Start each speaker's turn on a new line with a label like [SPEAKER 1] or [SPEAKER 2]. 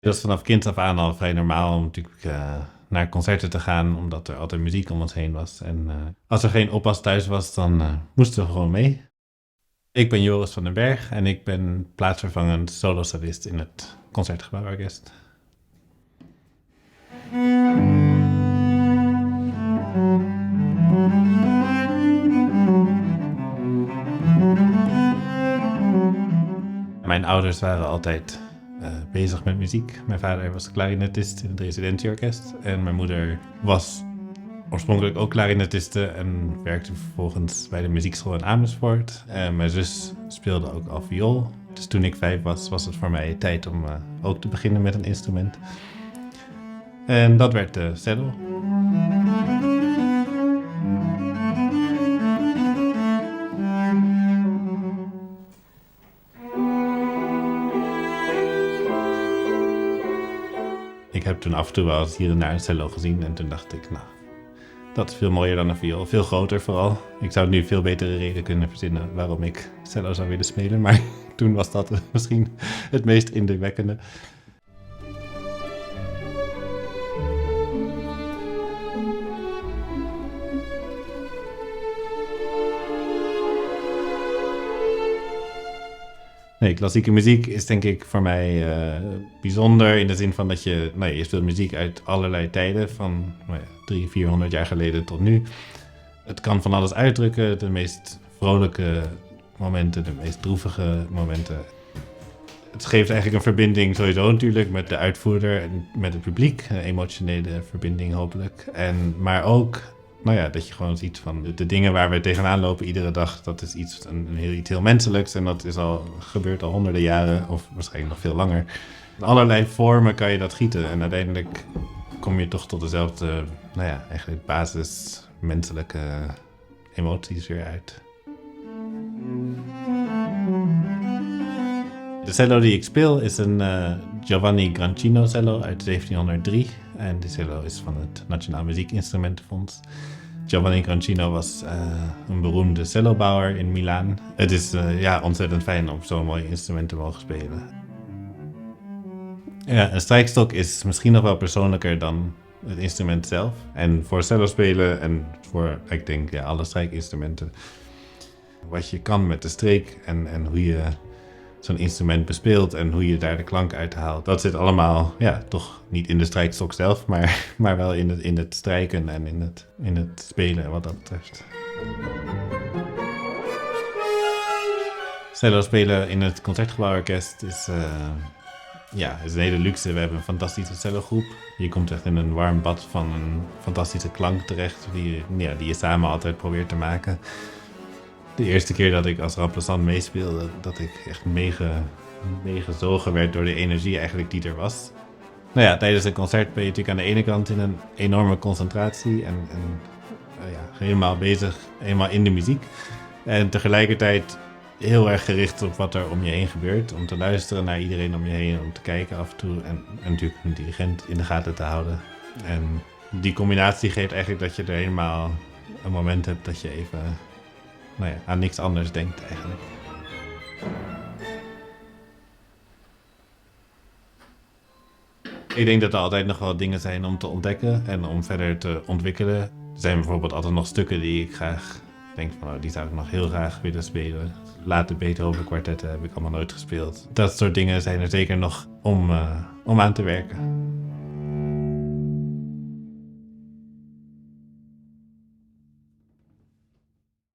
[SPEAKER 1] Het was vanaf kind af aan al vrij normaal om natuurlijk naar concerten te gaan, omdat er altijd muziek om ons heen was. En als er geen oppas thuis was, dan moesten we gewoon mee. Ik ben Joris van den Berg en ik ben plaatsvervangend solosolist in het Concertgebouworkest. Mijn ouders waren altijd bezig met muziek. Mijn vader was klarinetist in het residentieorkest. En mijn moeder was oorspronkelijk ook klarinetiste en werkte vervolgens bij de muziekschool in Amersfoort. En mijn zus speelde ook al viool. Dus toen ik 5 was, was het voor mij tijd om ook te beginnen met een instrument. En dat werd de cello. Ik heb toen af en toe wel eens hier en daar een cello gezien en toen dacht ik, nou, dat is veel mooier dan een viool. Veel groter vooral. Ik zou nu veel betere reden kunnen verzinnen waarom ik cello zou willen spelen, maar toen was dat misschien het meest indrukwekkende. Nee, klassieke muziek is denk ik voor mij bijzonder in de zin van dat je speelt muziek uit allerlei tijden, van 300, 400 jaar geleden tot nu. Het kan van alles uitdrukken, de meest vrolijke momenten, de meest droevige momenten. Het geeft eigenlijk een verbinding sowieso natuurlijk met de uitvoerder en met het publiek, een emotionele verbinding hopelijk. Maar ook dat je gewoon ziet van de dingen waar we tegenaan lopen iedere dag, dat is iets heel menselijks en dat is gebeurt al honderden jaren of waarschijnlijk nog veel langer. In allerlei vormen kan je dat gieten en uiteindelijk kom je toch tot dezelfde, eigenlijk basis menselijke emoties weer uit. De cello die ik speel is een Giovanni Grancino cello uit 1703. En die cello is van het Nationaal Muziekinstrumentenfonds. Giovanni Grancino was een beroemde cellobouwer in Milaan. Het is ontzettend fijn om zo'n mooi instrument te mogen spelen. Ja, een strijkstok is misschien nog wel persoonlijker dan het instrument zelf. En voor cello spelen en voor, ik denk, alle strijkinstrumenten. Wat je kan met de streek en hoe je zo'n instrument bespeelt en hoe je daar de klank uit haalt. Dat zit allemaal, toch niet in de strijkstok zelf, maar wel in het strijken en in het spelen wat dat betreft. Cello spelen in het Concertgebouworkest is een hele luxe. We hebben een fantastische cellogroep. Je komt echt in een warm bad van een fantastische klank terecht die je samen altijd probeert te maken. De eerste keer dat ik als remplaçant meespeelde, dat ik echt meegezogen werd door de energie eigenlijk die er was. Tijdens een concert ben je natuurlijk aan de ene kant in een enorme concentratie en helemaal bezig, helemaal in de muziek. En tegelijkertijd heel erg gericht op wat er om je heen gebeurt. Om te luisteren naar iedereen om je heen, om te kijken af en toe en natuurlijk een dirigent in de gaten te houden. En die combinatie geeft eigenlijk dat je er helemaal een moment hebt dat je even aan niks anders denkt eigenlijk. Ik denk dat er altijd nog wel dingen zijn om te ontdekken en om verder te ontwikkelen. Er zijn bijvoorbeeld altijd nog stukken die ik graag denk van die zou ik nog heel graag willen spelen. Late Beethoven kwartetten heb ik allemaal nooit gespeeld. Dat soort dingen zijn er zeker nog om aan te werken.